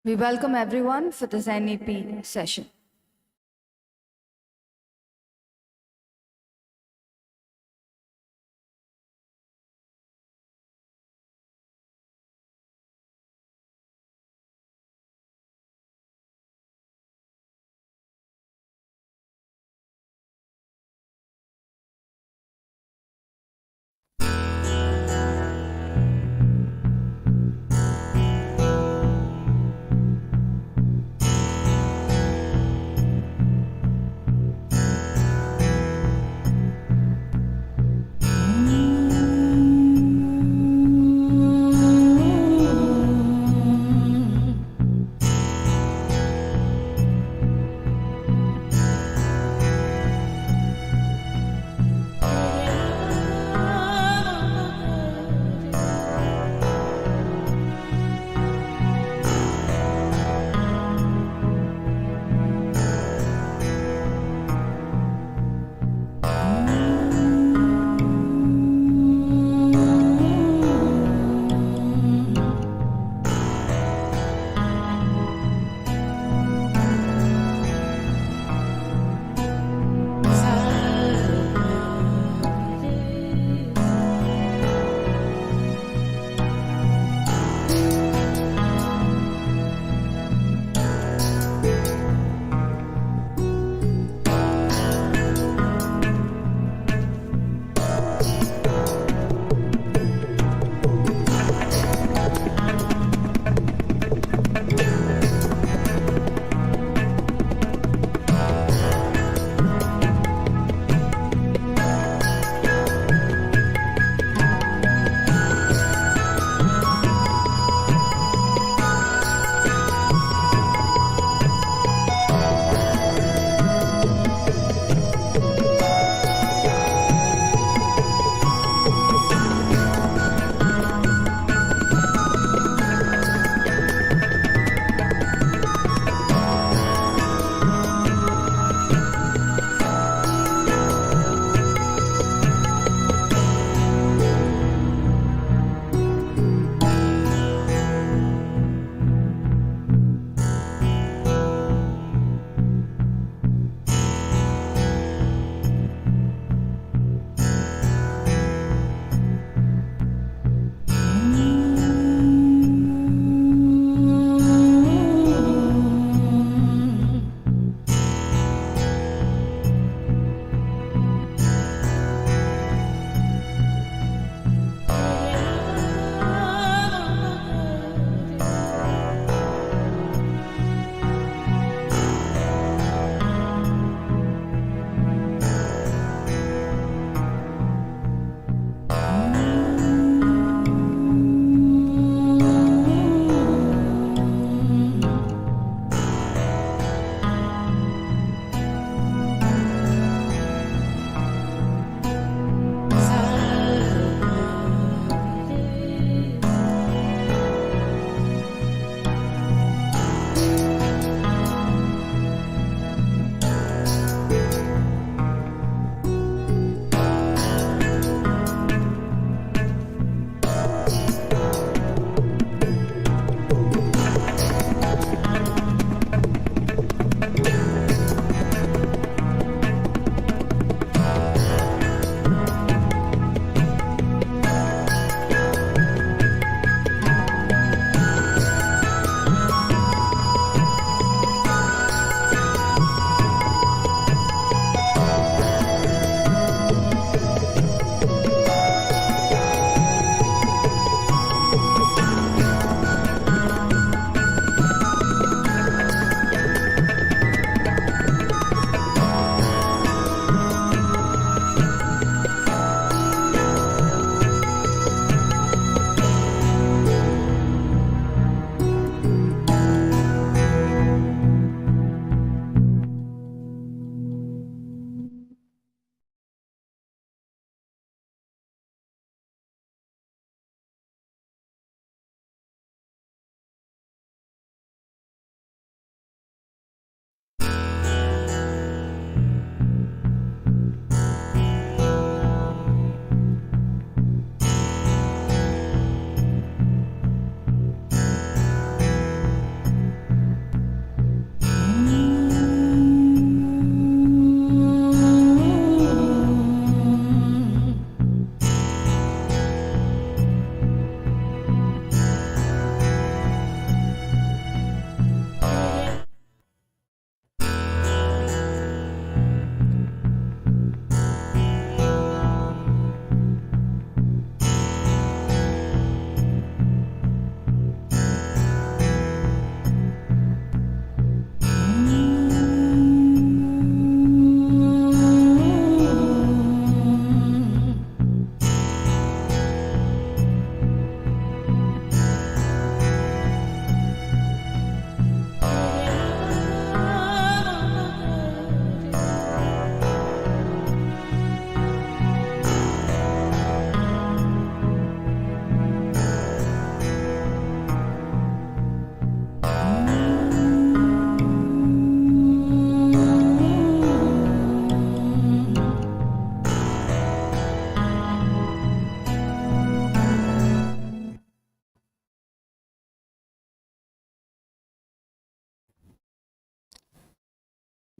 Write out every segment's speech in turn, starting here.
We welcome everyone for this NEP session.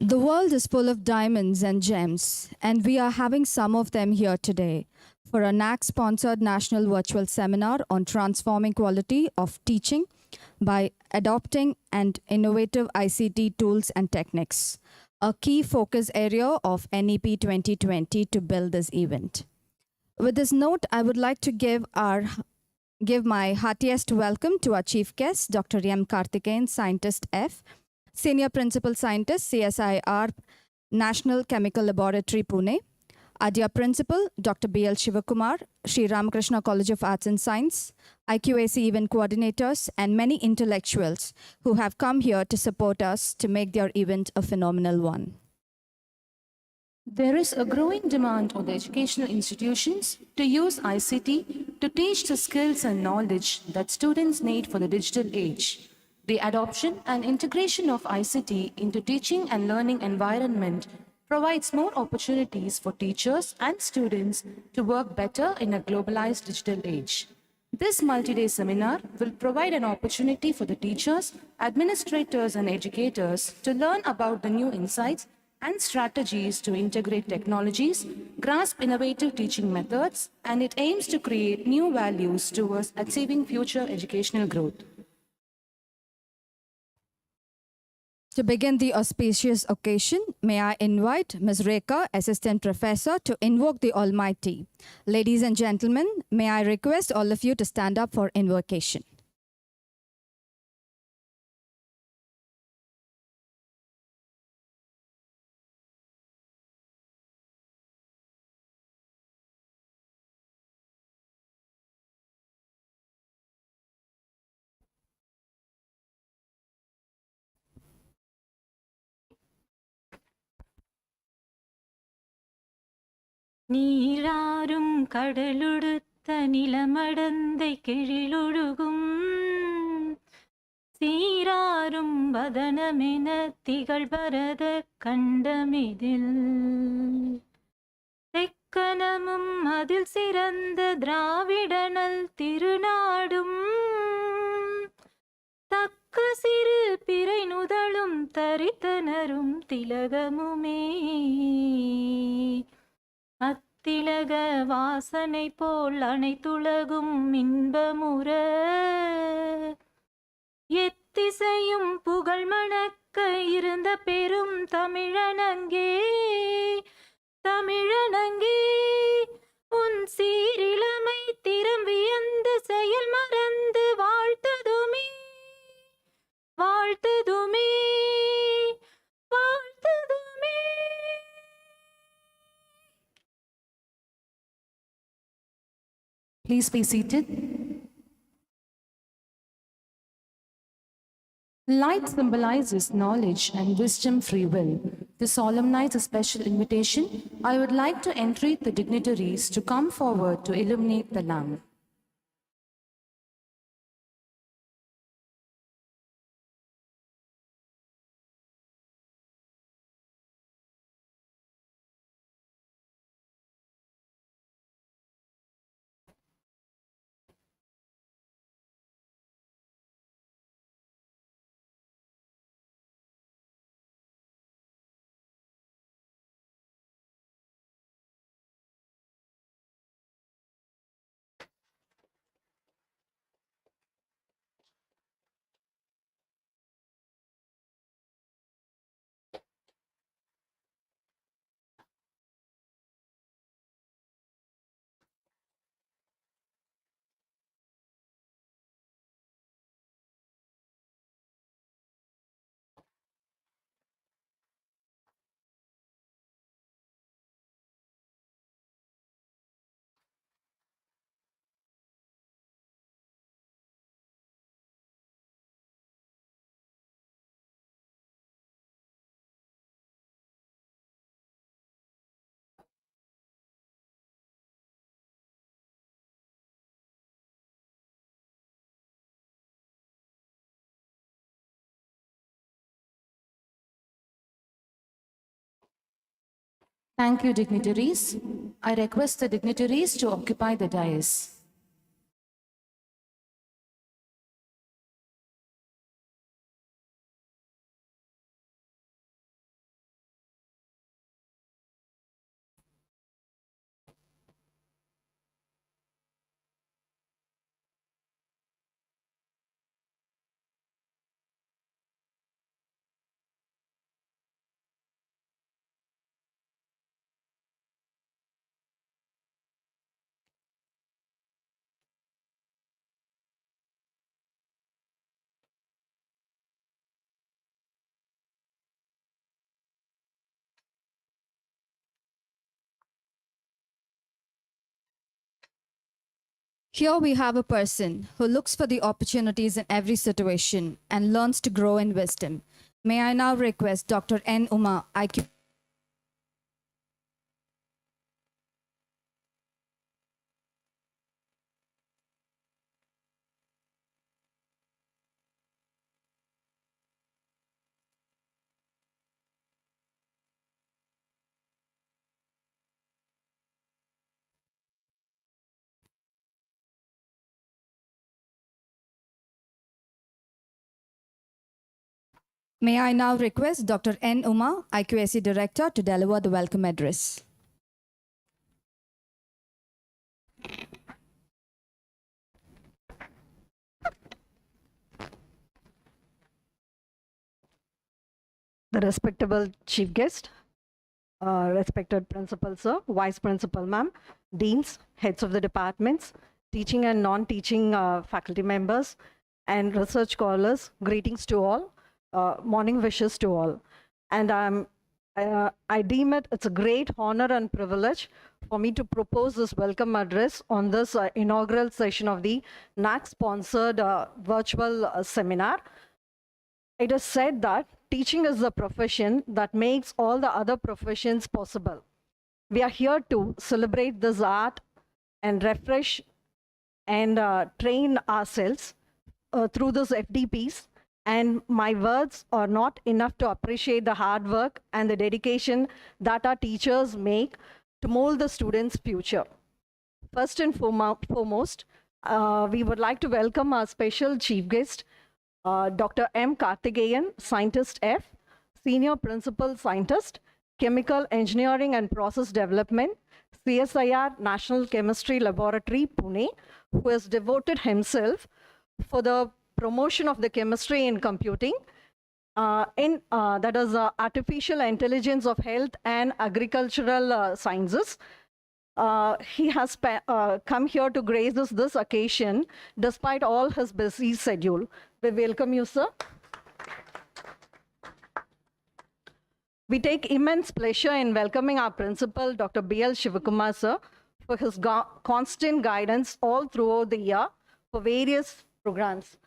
The world is full of diamonds and gems, and we are having some of them here today for a NAAC-sponsored national virtual seminar on transforming quality of teaching by adopting and innovative ICT tools and techniques, a key focus area of NEP 2020 to build this event. With this note, I would like to give my heartiest welcome to our chief guest, Dr. M. Karthikeyan, Scientist F, Senior Principal Scientist, CSIR, National Chemical Laboratory, Pune. Our dear Principal, Dr. B.L. Shivakumar, Sri Ramakrishna College of Arts and Science, IQAC event coordinators, and many intellectuals who have come here to support us to make their event a phenomenal one. There is a growing demand on the educational institutions to use ICT to teach the skills and knowledge that students need for the digital age. The adoption and integration of ICT into teaching and learning environment provides more opportunities for teachers and students to work better in a globalized digital age. This multi-day seminar will provide an opportunity for the teachers, administrators, and educators to learn about the new insights and strategies to integrate technologies, grasp innovative teaching methods, and it aims to create new values towards achieving future educational growth. To begin the auspicious occasion, may I invite Ms. Rekha, Assistant Professor, to invoke the Almighty. Ladies and gentlemen, may I request all of you to stand up for invocation. நீராறும் கடலுடுத்த நிலமடந்தை கெழிலொழுகும் சீராறும் வதனமென திகழ்பரத கண்டமிதில் தெக்கனமும் அதில் சிறந்த திராவிடனல் திருநாடும் தக்க சிறு பிறை நுதலும் தரித்தனரும் திலகமுமே அத்திலக வாசனை போல் அனைத்துலகும் இன்பமுற எத்திசையும் புகழ் மணக்க இருந்த பெரும் தமிழனங்கே தமிழனங்கே உன் சீரிழமை திறம் வியந்த செயல் மறந்து வாழ்த்ததுமே வாழ்த்ததுமே வாழ்த்ததுமே. Please be seated. Light symbolizes knowledge and wisdom free will. To solemnize a special invitation, I would like to entreat the dignitaries to come forward to illuminate the lamp. Thank you, dignitaries. I request the dignitaries to occupy the dais. Here we have a person who looks for the opportunities in every situation and learns to grow in wisdom. May I now request Dr. N. Uma, IQ. May I now request Dr. N. Uma, IQAC Director, to deliver the welcome address. The respectable chief guest, respected principal sir, vice principal ma'am, deans, heads of the departments, teaching and non-teaching faculty members, and research scholars, greetings to all, morning wishes to all. And I deem it's a great honor and privilege for me to propose this welcome address on this inaugural session of the NAAC-sponsored virtual seminar. It is said that teaching is the profession that makes all the other professions possible. We are here to celebrate this art and refresh and train ourselves through this FDPs. And my words are not enough to appreciate the hard work and the dedication that our teachers make to mold the students' future. First and foremost, we would like to welcome our special chief guest, Dr. M. Karthikeyan, Scientist F, Senior Principal Scientist, Chemical Engineering and Process Development, CSIR National Chemistry Laboratory, Pune, who has devoted himself for the promotion of the chemistry in computing, that is artificial intelligence of health and agricultural sciences. He has come here to grace us this occasion despite all his busy schedule. We welcome you, sir. We take immense pleasure in welcoming our principal, Dr. B.L. Shivakumar, sir, for his constant guidance all throughout the year for various programs.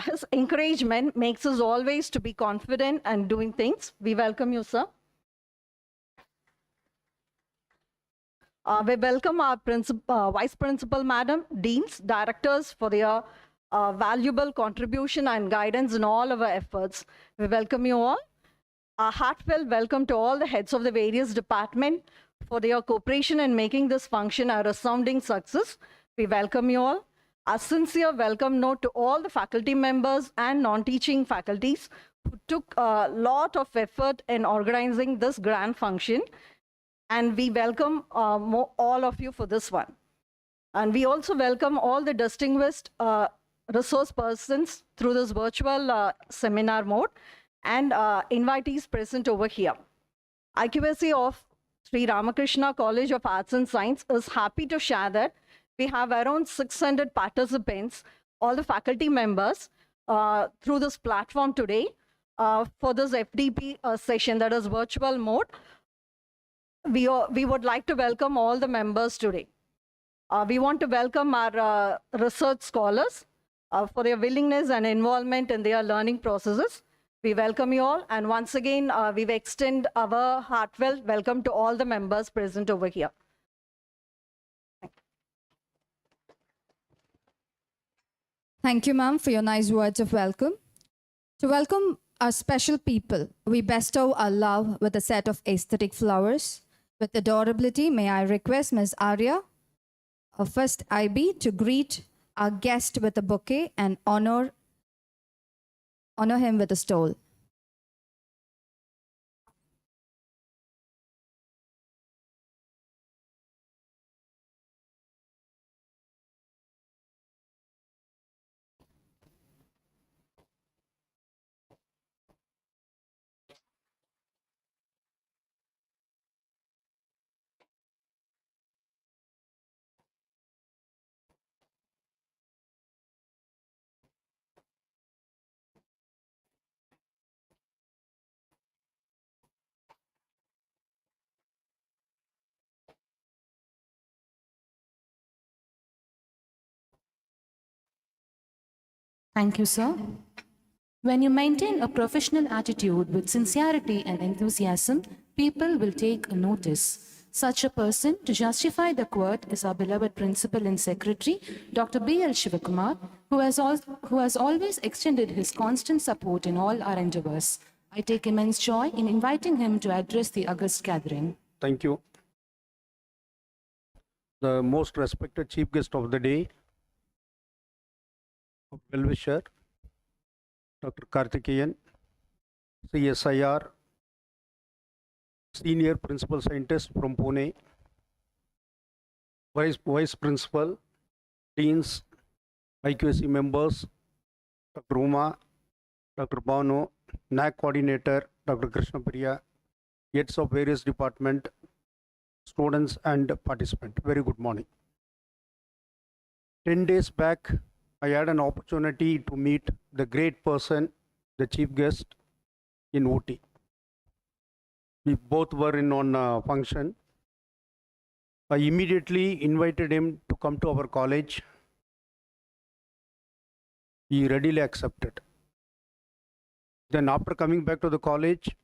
His encouragement makes us always to be confident and doing things. We welcome you, sir. We welcome our vice principal, madam, deans, directors for their valuable contribution and guidance in all our efforts. We welcome you all. A heartfelt welcome to all the heads of the various departments for their cooperation in making this function a resounding success. We welcome you all. A sincere welcome note to all the faculty members and non-teaching faculties who took a lot of effort in organizing this grand function. And we welcome all of you for this one. And we also welcome all the distinguished resource persons through this virtual seminar mode and invitees present over here. IQAC of Sri Ramakrishna College of Arts and Science is happy to share that we have around 600 participants, all the faculty members, through this platform today for this FDP session, that is virtual mode. We would like to welcome all the members today. We want to welcome our research scholars for their willingness and involvement in their learning processes. We welcome you all. And once again, we extend our heartfelt welcome to all the members present over here. Thank you, ma'am, for your nice words of welcome. To welcome our special people, we bestow our love with a set of aesthetic flowers. With adorability, may I request Ms. Arya, our first IB, to greet our guest with a bouquet and honor him with a stole. Thank you, sir. When you maintain a professional attitude with sincerity and enthusiasm, people will take a notice. Such a person, to justify the quote, is our beloved Principal and Secretary, Dr. B.L. Shivakumar, who has always extended his constant support in all our endeavors. I take immense joy in inviting him to address the august gathering. Thank you. The most respected chief guest of the day, well-wisher, Dr. Karthikeyan, CSIR, Senior Principal Scientist from Pune, Vice Principal, Deans, IQAC members, Dr. Uma, Dr. Banu, NAAC Coordinator, Dr. Krishna Priya, heads of various departments, students and participants. Very good morning. 10 days back, I had an opportunity to meet the great person, the chief guest in Ooty. We both were in on a function. I immediately invited him to come to our college. He readily accepted. Then after coming back to the college,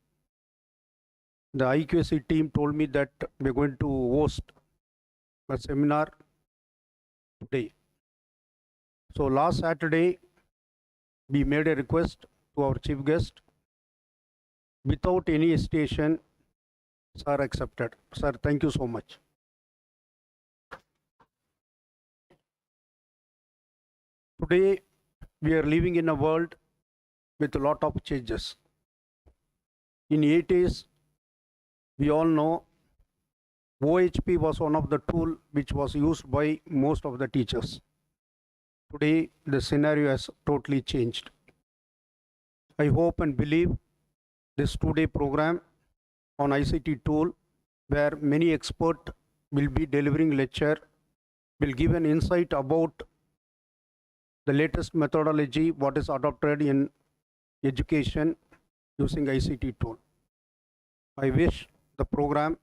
the IQAC team told me that we're going to host a seminar today. So last Saturday, we made a request to our chief guest. Without any hesitation, sir accepted. Sir, thank you so much. Today, we are living in a world with a lot of changes. In 80s, we all know OHP was one of the tools which was used by most of the teachers. Today, the scenario has totally changed. I hope and believe this two-day program on ICT tool, where many experts will be delivering lecture, will give an insight about the latest methodology, what is adopted in education using ICT tool. I wish the program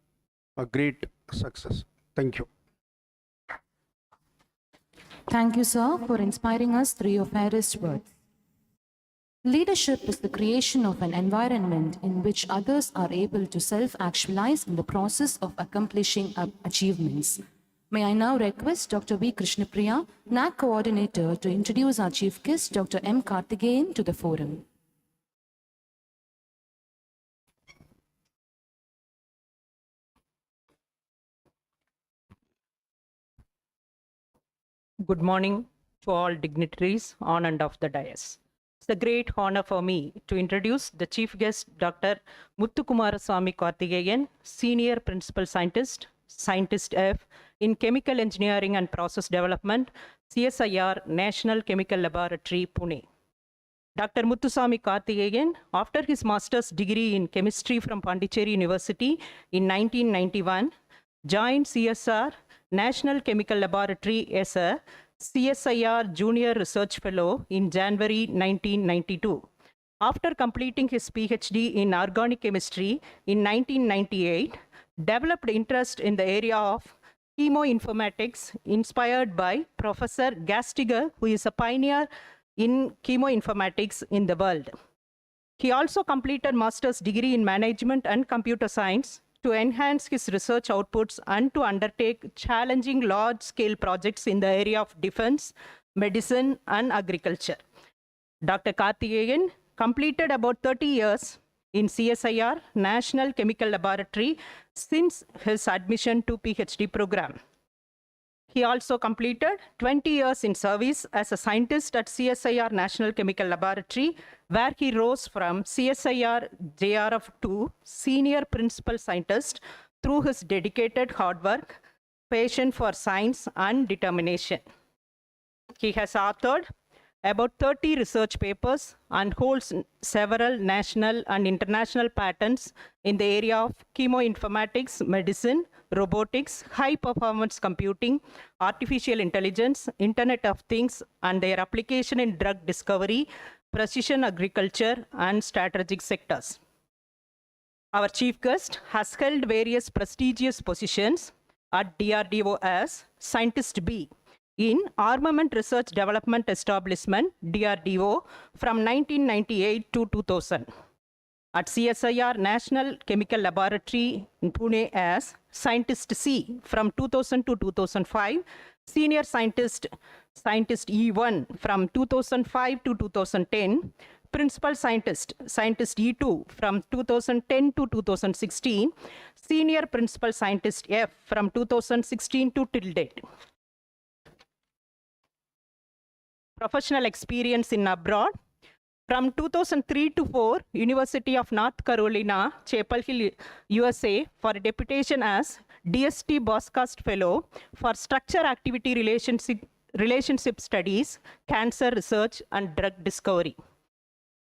a great success. Thank you. Thank you, sir, for inspiring us through your fairest words. Leadership is the creation of an environment in which others are able to self-actualize in the process of accomplishing achievements. May I now request Dr. V. Krishnapriya, NAAC Coordinator, to introduce our chief guest, Dr. M. Karthikeyan, to the forum. Good morning to all dignitaries on and off the dais. It's a great honor for me to introduce the chief guest, Dr. Muthukumaraswamy Karthikeyan, Senior Principal Scientist, Scientist F in Chemical Engineering and Process Development, CSIR National Chemical Laboratory, Pune. Dr. Muthuswamy Karthikeyan, after his master's degree in chemistry from Pondicherry University in 1991, joined CSR National Chemical Laboratory as a CSIR Junior Research Fellow in January 1992. After completing his PhD in organic chemistry in 1998, developed interest in the area of chemoinformatics inspired by Professor Gastiger, who is a pioneer in chemoinformatics in the world. He also completed master's degree in management and computer science to enhance his research outputs and to undertake challenging large-scale projects in the area of defense, medicine, and agriculture. Dr. Karthikeyan completed about 30 years in CSIR, National Chemical Laboratory, since his admission to PhD program. He also completed 20 years in service as a scientist at CSIR National Chemical Laboratory, where he rose from CSIR JRF to Senior Principal Scientist through his dedicated hard work, passion for science, and determination. He has authored about 30 research papers and holds several national and international patents in the area of chemoinformatics, medicine, robotics, high-performance computing, artificial intelligence, Internet of Things, and their application in drug discovery, precision agriculture, and strategic sectors. Our chief guest has held various prestigious positions at DRDO as Scientist B, in Armament Research Development Establishment, DRDO, from 1998 to 2000. At CSIR National Chemical Laboratory in Pune as Scientist C from 2000 to 2005, Senior Scientist E1 from 2005 to 2010, Principal Scientist E2 from 2010 to 2016, Senior Principal Scientist F from 2016 to till date. Professional experience in abroad. From 2003 to 4, University of North Carolina, Chapel Hill, USA, for a deputation as DST Boscast Fellow for Structure Activity Relationship Studies, Cancer Research and Drug Discovery.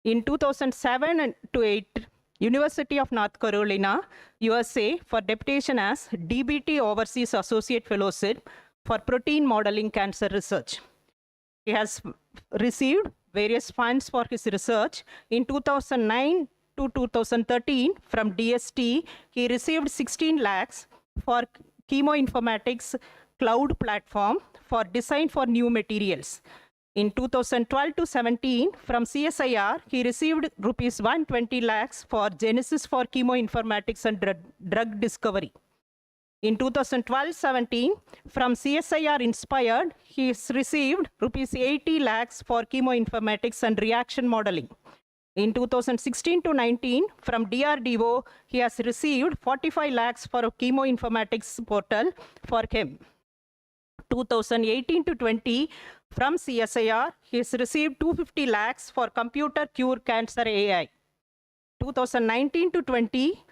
In 2007 to 8, University of North Carolina, USA, for deputation as DBT Overseas Associate Fellowship for Protein Modeling Cancer Research. He has received various funds for his research. In 2009 to 2013, from DST, he received 16 lakhs for chemoinformatics cloud platform for design for new materials. In 2012 to 17, from CSIR, he received rupees 120 lakhs for Genesis for chemoinformatics and drug discovery. In 2012-17, from CSIR Inspired, he has received rupees 80 lakhs for chemoinformatics and reaction modeling. In 2016 to 19, from DRDO, he has received 45 lakhs for a chemoinformatics portal for him. 2018 to 20, from CSIR, he has received 250 lakhs for computer cure cancer AI. 2019 to 20,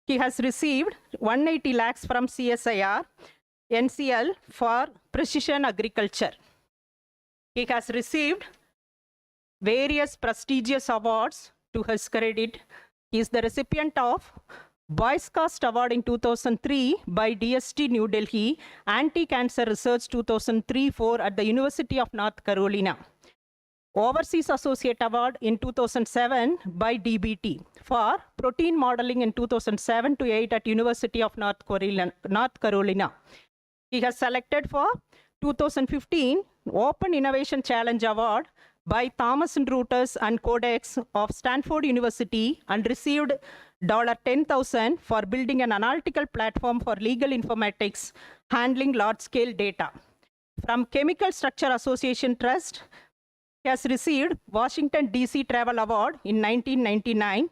he has received 180 lakhs from CSIR NCL for precision agriculture. He has received various prestigious awards to his credit. He is the recipient of Boyscast Award in 2003 by DST New Delhi, Anti-Cancer Research 2003-4 at the University of North Carolina. Overseas Associate Award in 2007 by DBT for protein modeling in 2007 to 8 at University of North Carolina. He has selected for 2015 Open Innovation Challenge Award by Thomas & Reuters and Codex of Stanford University and received $10,000 for building an analytical platform for legal informatics handling large-scale data. From Chemical Structure Association Trust, he has received Washington, D.C. Travel Award in 1999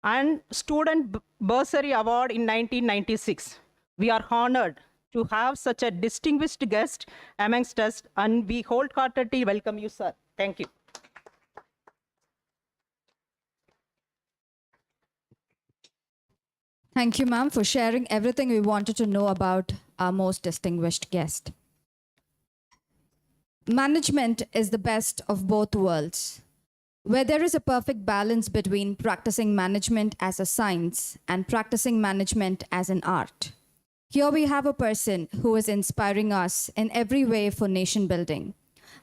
and Student Bursary Award in 1996. We are honored to have such a distinguished guest amongst us, and we wholeheartedly welcome you, sir. Thank you. Thank you, ma'am, for sharing everything we wanted to know about our most distinguished guest. Management is the best of both worlds, where there is a perfect balance between practicing management as a science and practicing management as an art. Here we have a person who is inspiring us in every way for nation building.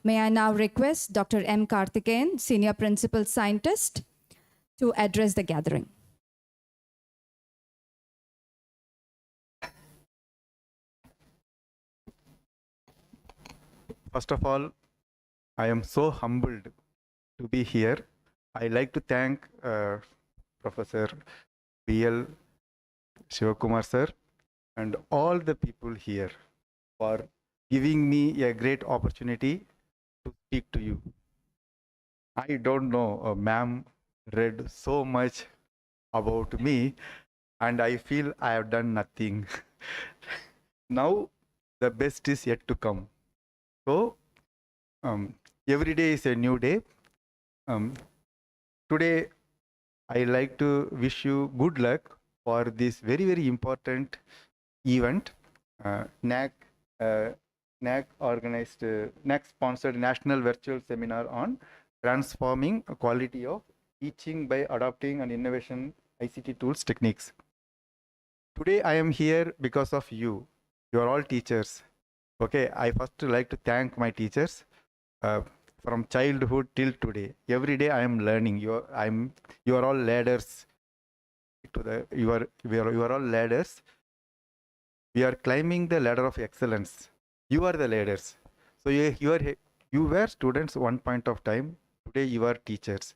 May I now request Dr. M. Karthikeyan, Senior Principal Scientist, to address the gathering. First of all, I am so humbled to be here. I like to thank Professor B.L. Shivakumar sir and all the people here for giving me a great opportunity to speak to you. I don't know, ma'am read so much about me and I feel I have done nothing. Now the best is yet to come. So every day is a new day. Today, I like to wish you good luck for this very, very important event. NAAC organized, NAAC sponsored National Virtual Seminar on Transforming Quality of Teaching by Adopting and Innovation ICT Tools Techniques. Today, I am here because of you. You are all teachers. Okay, I first like to thank my teachers from childhood till today. Every day I am learning. You are all ladders. You are all ladders. We are climbing the ladder of excellence. You are the leaders. So you were students one point of time. Today you are teachers.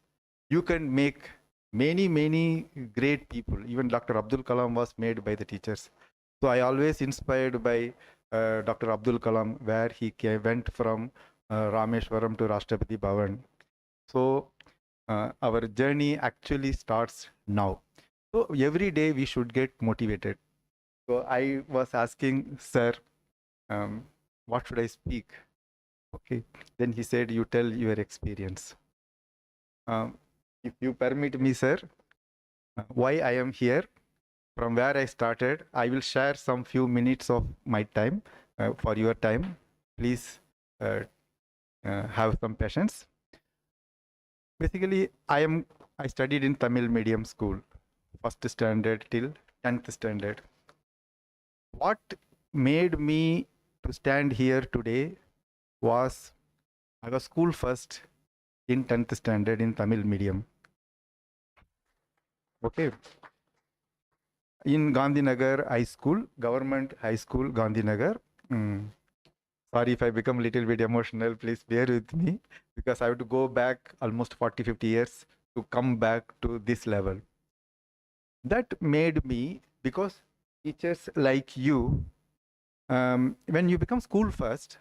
You can make many great people. Even Dr. Abdul Kalam was made by the teachers. So I always inspired by Dr. Abdul Kalam, where went from Rameshwaram to Rashtrapati Bhavan. So our journey actually starts now. So every day we should get motivated. So I was asking, sir, what should I speak? Okay. Then he said, you tell your experience. If you permit me, sir, why I am here, from where I started, I will share some few minutes of my time for your time. Please have some patience. Basically, I studied in Tamil medium school, first standard till 10th standard. What made me to stand here today was I was school first in 10th standard in Tamil medium. Okay. In Gandhinagar High School, Government High School, Gandhinagar. Sorry if I become a little bit emotional, please bear with me, because I have to go back almost 40-50 years to come back to this level. That made me, because teachers like you, when you become school first,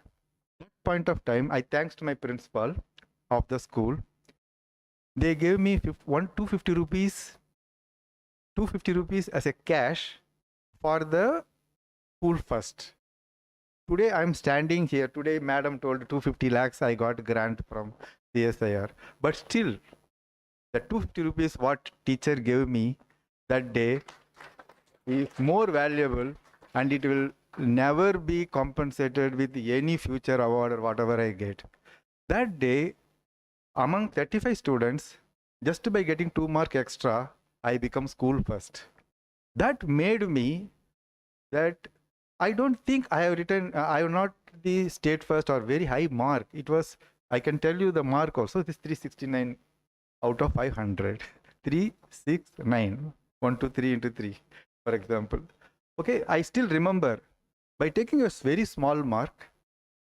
that point of time, I thanks to my principal of the school. They gave me 250 rupees as a cash for the school first. Today I'm standing here. Today, madam told 250 lakhs I got grant from CSIR. But still, the 250 rupees what teacher gave me that day is more valuable, and it will never be compensated with any future award or whatever I get. That day, among 35 students, just by getting 2 mark extra, I become school first. That made me that I don't think I have written, I have not the state first or very high mark. It was, I can tell you the mark also, this 369 out of 500. 369, 1, 2, 3 into 3, for example. Okay, I still remember, by taking a very small mark,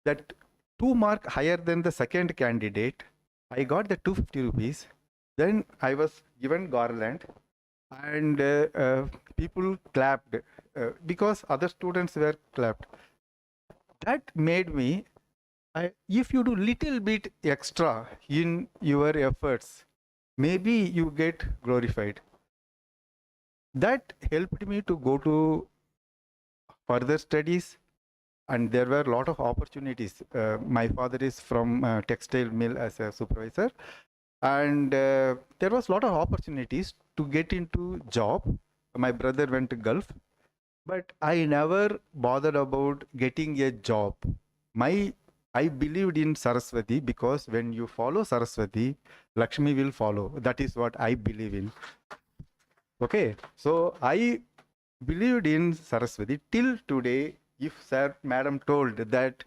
that 2 mark higher than the second candidate, I got the 250 rupees. Then I was given garland, and people clapped because other students were clapped. That made me, if you do little bit extra in your efforts, maybe you get glorified. That helped me to go to further studies, and there were a lot of opportunities. My father is from textile mill as a supervisor, and there was a lot of opportunities to get into job. My brother went to Gulf, but I never bothered about getting a job. I believed in Saraswati, because when you follow Saraswati, Lakshmi will follow. That is what I believe in. Okay, so I believed in Saraswati till today. If sir, madam told that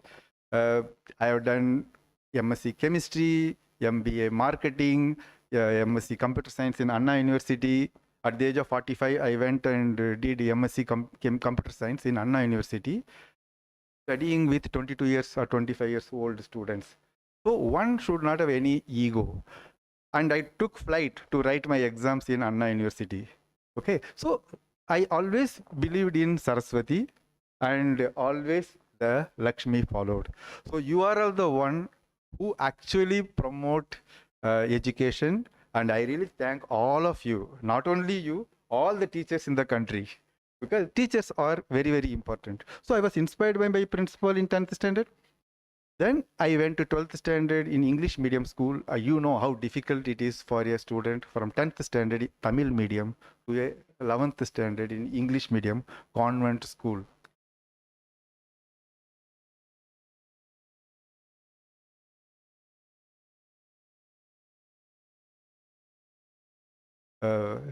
I have done MSc Chemistry, MBA Marketing, MSc Computer Science in Anna University. At the age of 45, I went and did MSc Computer Science in Anna University, studying with 22 years or 25 years old students. So one should not have any ego. And I took flight to write my exams in Anna University. Okay, so I always believed in Saraswati, and always the Lakshmi followed. So you are all the one who actually promote education, and I really thank all of you, not only you, all the teachers in the country, because teachers are very important. So I was inspired by my principal in 10th standard. Then I went to 12th standard in English medium school. You know how difficult it is for a student from 10th standard in Tamil medium to a 11th standard in English medium convent school.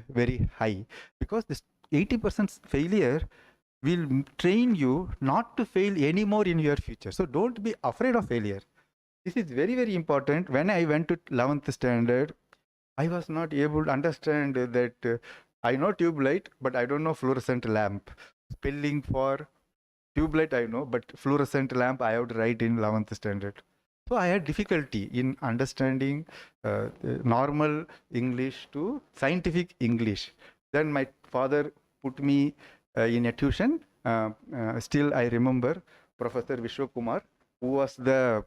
Very high, because this 80% failure will train you not to fail anymore in your future. So don't be afraid of failure. This is very important. When I went to 11th standard, I was not able to understand that I know tube light, but I don't know fluorescent lamp. Spelling for tube light I know, but fluorescent lamp I have to write in 11th standard. So I had difficulty in understanding normal English to scientific English. Then my father put me in a tuition. Still I remember Professor Vishwakumar, who was the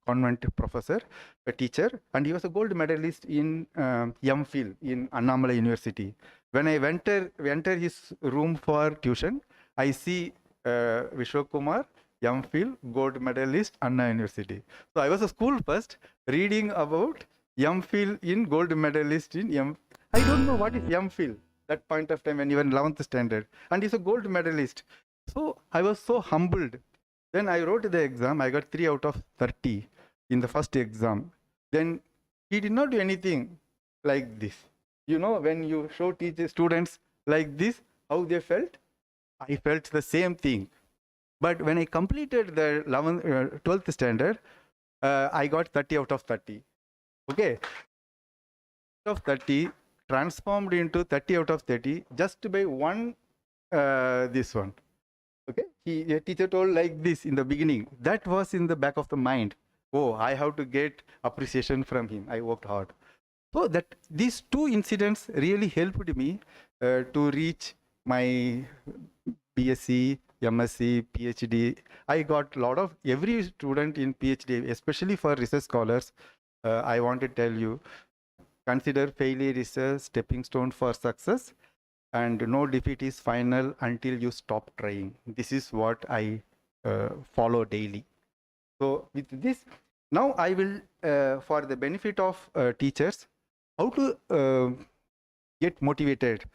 convent professor, a teacher, and he was a gold medalist in MPhil in Annamalai University. When I enter his room for tuition, I see Vishwakumar, MPhil, gold medalist, Anna University. So I was a school first, reading about MPhil in gold medalist in I don't know what is MPhil that point of time when you were in 11th standard, and he's a gold medalist. So I was so humbled. Then I wrote the exam. I got 3 out of 30 in the first exam. Then he did not do anything like this. You know, when you show students like this, how they felt? I felt the same thing. But when I completed the 12th standard, I got 30 out of 30. Okay. Out of 30 transformed into 30 out of 30 just by one, this one. Okay, a teacher told like this in the beginning. That was in the back of the mind. Oh, I have to get appreciation from him. I worked hard. So that these 2 incidents really helped me to reach my BSc, MSc, PhD. I got a lot of, every student in PhD, especially for research scholars, I want to tell you, consider failure is a stepping stone for success. And no defeat is final until you stop trying. This is what I follow daily. So with this, now I will, for the benefit of teachers, how to get motivated,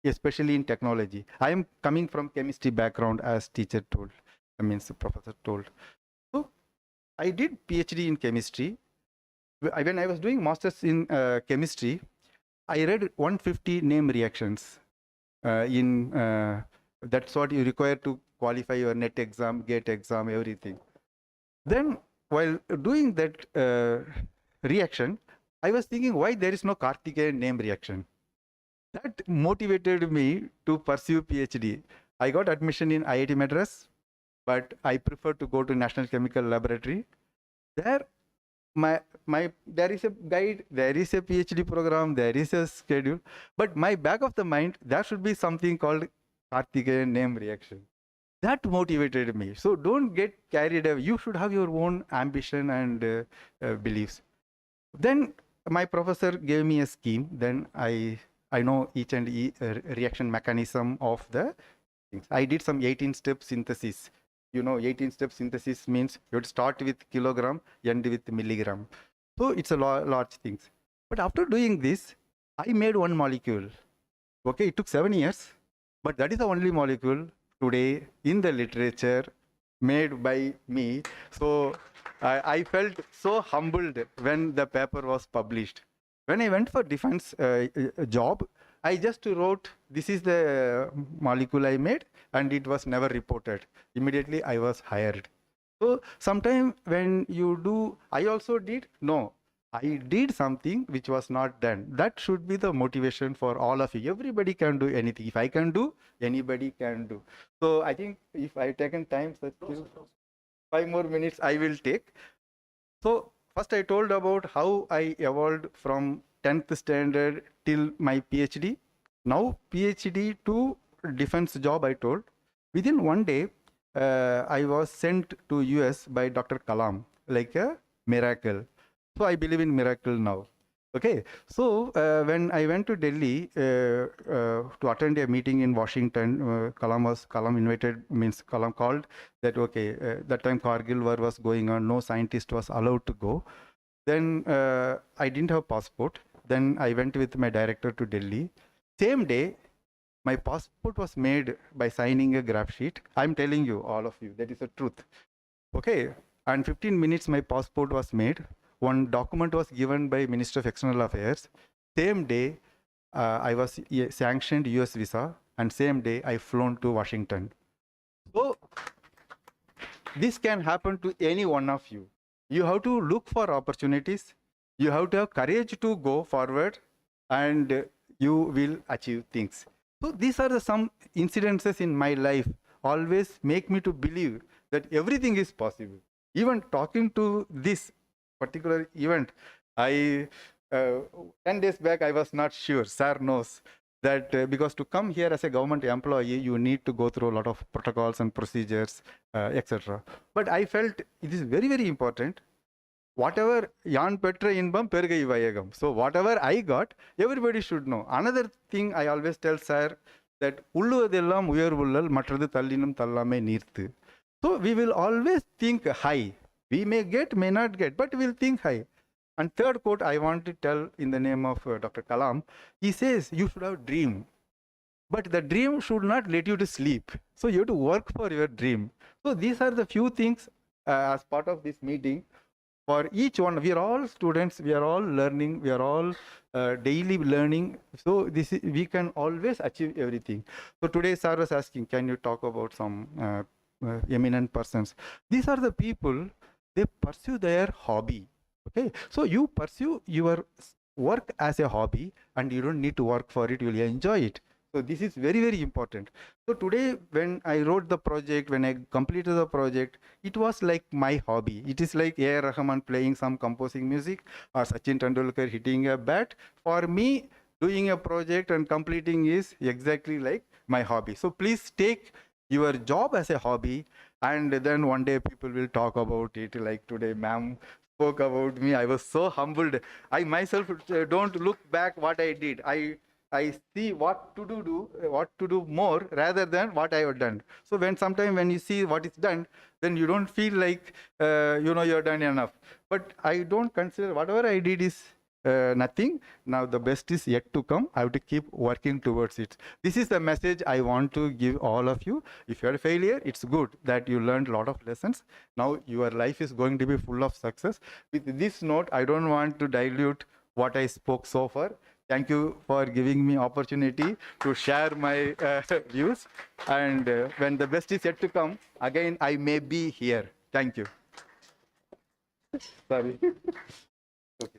especially in technology. I am coming from chemistry background, as teacher told, professor told. So I did PhD in chemistry. When I was doing masters in chemistry, I read 150 name reactions that's what you require to qualify your NET exam, GATE exam, everything. Then while doing that reaction, I was thinking why there is no Karthikeyan name reaction. That motivated me to pursue PhD. I got admission in IIT Madras, but I prefer to go to National Chemical Laboratory. There there is a guide, there is a PhD program, there is a schedule, but my back of the mind, there should be something called Karthikeyan name reaction. That motivated me. So don't get carried away. You should have your own ambition and beliefs. Then my professor gave me a scheme. Then I know each and reaction mechanism of the things. I did some 18-step synthesis. You know, 18-step synthesis means you would start with kilogram, end with milligram. So it's a large things. But after doing this, I made one molecule. Okay, it took 7 years, but that is the only molecule today in the literature made by me. So I felt so humbled when the paper was published. When I went for defense job, I just wrote, this is the molecule I made, and it was never reported. Immediately I was hired. So sometime when you do, I also did, no, I did something which was not done. That should be the motivation for all of you. Everybody can do anything. If I can do, anybody can do. So I think if I've taken time, 5 more minutes I will take. So first I told about how I evolved from 10th standard till my PhD. Now PhD to defense job I told. Within 1 day, I was sent to US by Dr. Kalam, like a miracle. So I believe in miracle now. Okay, so when I went to Delhi to attend a meeting in Washington, Kalam invited, Kalam called that, okay, that time Kargil war was going on, no scientist was allowed to go. Then I didn't have passport. Then I went with my director to Delhi. Same day, my passport was made by signing a graph sheet. I'm telling you, all of you, that is the truth. Okay, and 15 minutes my passport was made. One document was given by Minister of External Affairs. Same day, I was sanctioned US visa, and same day I flown to Washington. So this can happen to any one of you. You have to look for opportunities. You have to have courage to go forward, and you will achieve things. So these are the some incidences in my life always make me to believe that everything is possible. Even talking to this particular event, I 10 days back I was not sure. Sir knows that because to come here as a government employee, you need to go through a lot of protocols and procedures, etc. But I felt it is very, very important. Whatever Yan Petra Inbam Pergai Vayagam. So whatever I got, everybody should know. Another thing I always tell sir that Ulluvadellam Uyarvullal Matradu Tallinam Tallame Nirthu. So we will always think high. We may get, may not get, but we'll think high. And third quote I want to tell in the name of Dr. Kalam. He says you should have dream. But the dream should not let you to sleep. So you have to work for your dream. So these are the few things as part of this meeting. For each one, we are all students, we are all learning, we are all daily learning. So this is, we can always achieve everything. So today sir was asking, can you talk about some eminent persons? These are the people, they pursue their hobby. Okay, so you pursue your work as a hobby and you don't need to work for it, you will enjoy it. So this is very, very important. So today when I wrote the project, when I completed the project, it was like my hobby. It is like A.R. Rahman playing some composing music or Sachin Tendulkar hitting a bat. For me, doing a project and completing is exactly like my hobby. So please take your job as a hobby, and then one day people will talk about it. Like today, ma'am spoke about me. I was so humbled. I myself don't look back what I did. I see what to do more rather than what I have done. So sometimes when you see what is done, then you don't feel like you have done enough. But I don't consider whatever I did is nothing. Now the best is yet to come. I have to keep working towards it. This is the message I want to give all of you. If you are a failure, it's good that you learned a lot of lessons. Now your life is going to be full of success. With this note, I don't want to dilute what I spoke so far. Thank you for giving me opportunity to share my views. And when the best is yet to come, again, I may be here. Thank you. Sorry. Okay.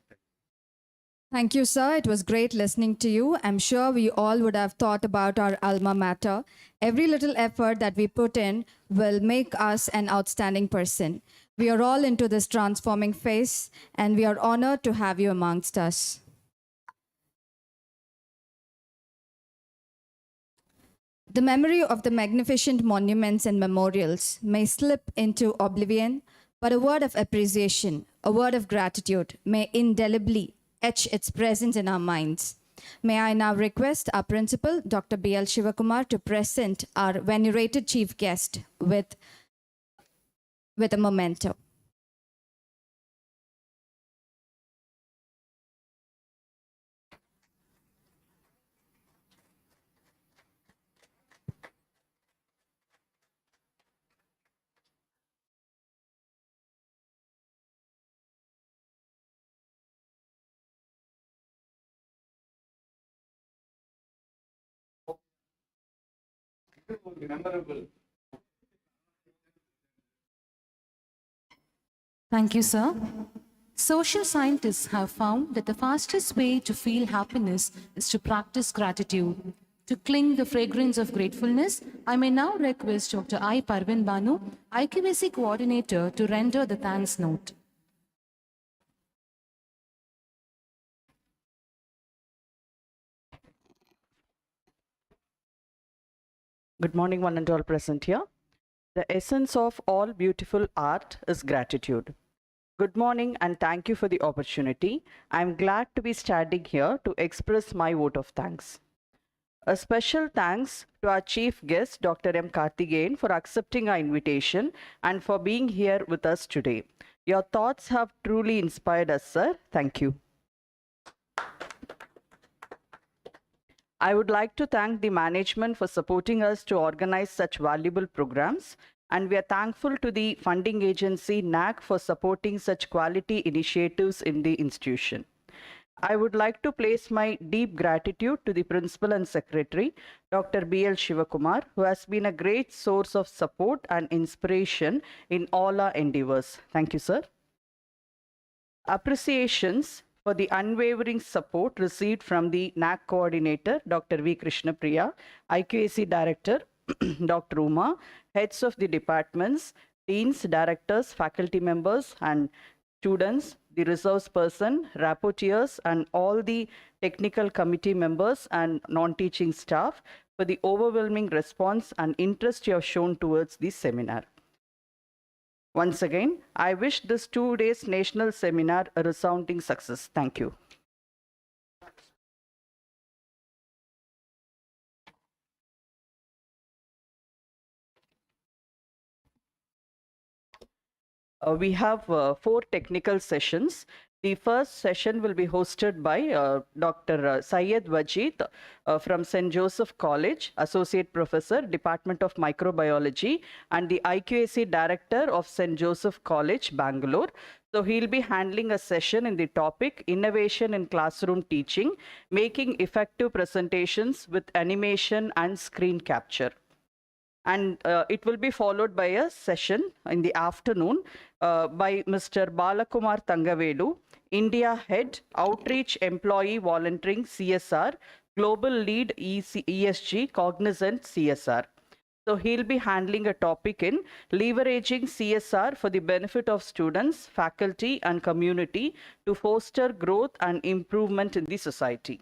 Thank you, sir. It was great listening to you. I'm sure we all would have thought about our alma mater. Every little effort that we put in will make us an outstanding person. We are all into this transforming phase, and we are honored to have you amongst us. The memory of the magnificent monuments and memorials may slip into oblivion, but a word of appreciation, a word of gratitude may indelibly etch its presence in our minds. May I now request our principal, Dr. B.L. Shivakumar, to present our venerated chief guest with a memento. Thank you, sir. Social scientists have found that the fastest way to feel happiness is to practice gratitude. To cling the fragrance of gratefulness, I may now request Dr. I. Parvin Banu, IQAC coordinator, to render the thanks note. Good morning, one and all present here. The essence of all beautiful art is gratitude. Good morning and thank you for the opportunity. I'm glad to be standing here to express my vote of thanks. A special thanks to our chief guest, Dr. M. Karthikeyan, for accepting our invitation and for being here with us today. Your thoughts have truly inspired us, sir. Thank you. I would like to thank the management for supporting us to organize such valuable programs, and we are thankful to the funding agency NAAC for supporting such quality initiatives in the institution. I would like to place my deep gratitude to the Principal and Secretary, Dr. B.L. Shivakumar, who has been a great source of support and inspiration in all our endeavors. Thank you, sir. Appreciations for the unwavering support received from the NAAC coordinator, Dr. V. Krishnapriya, IQAC director, Dr. Uma, heads of the departments, deans, directors, faculty members, and students, the resource person, rapporteurs, and all the technical committee members and non-teaching staff for the overwhelming response and interest you have shown towards this seminar. Once again, I wish this 2 days national seminar a resounding success. Thank you. We have 4 technical sessions. The first session will be hosted by Dr. Syed Wajid from St. Joseph College, Associate Professor, Department of Microbiology, and the IQAC Director of St. Joseph College, Bangalore. So he'll be handling a session in the topic Innovation in Classroom Teaching, Making Effective Presentations with Animation and Screen Capture. And it will be followed by a session in the afternoon by Mr. Balakumar Tangavelu, India Head, Outreach Employee Volunteering CSR, Global Lead ESG, Cognizant CSR. So he'll be handling a topic in leveraging CSR for the benefit of students, faculty, and community to foster growth and improvement in the society.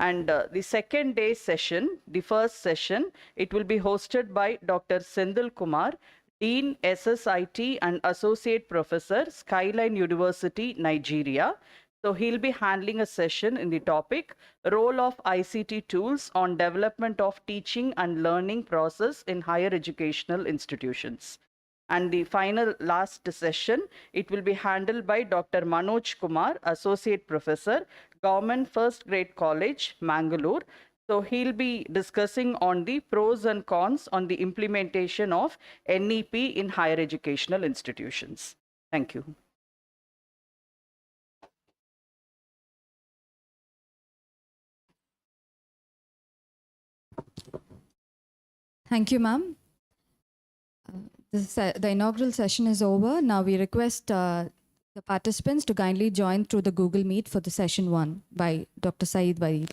And the second day session, the first session, it will be hosted by Dr. Sendil Kumar, Dean SSIT and Associate Professor, Skyline University, Nigeria. So he'll be handling a session in the topic, Role of ICT Tools on Development of Teaching and Learning Process in Higher Educational Institutions. And the final last session, it will be handled by Dr. Manoj Kumar, Associate Professor, Government First Grade College, Mangalore. So he'll be discussing on the pros and cons on the implementation of NEP in higher educational institutions. Thank you. Thank you, ma'am. The inaugural session is over. Now we request the participants to kindly join through the Google Meet for the session 1 by Dr. Syed Wajid.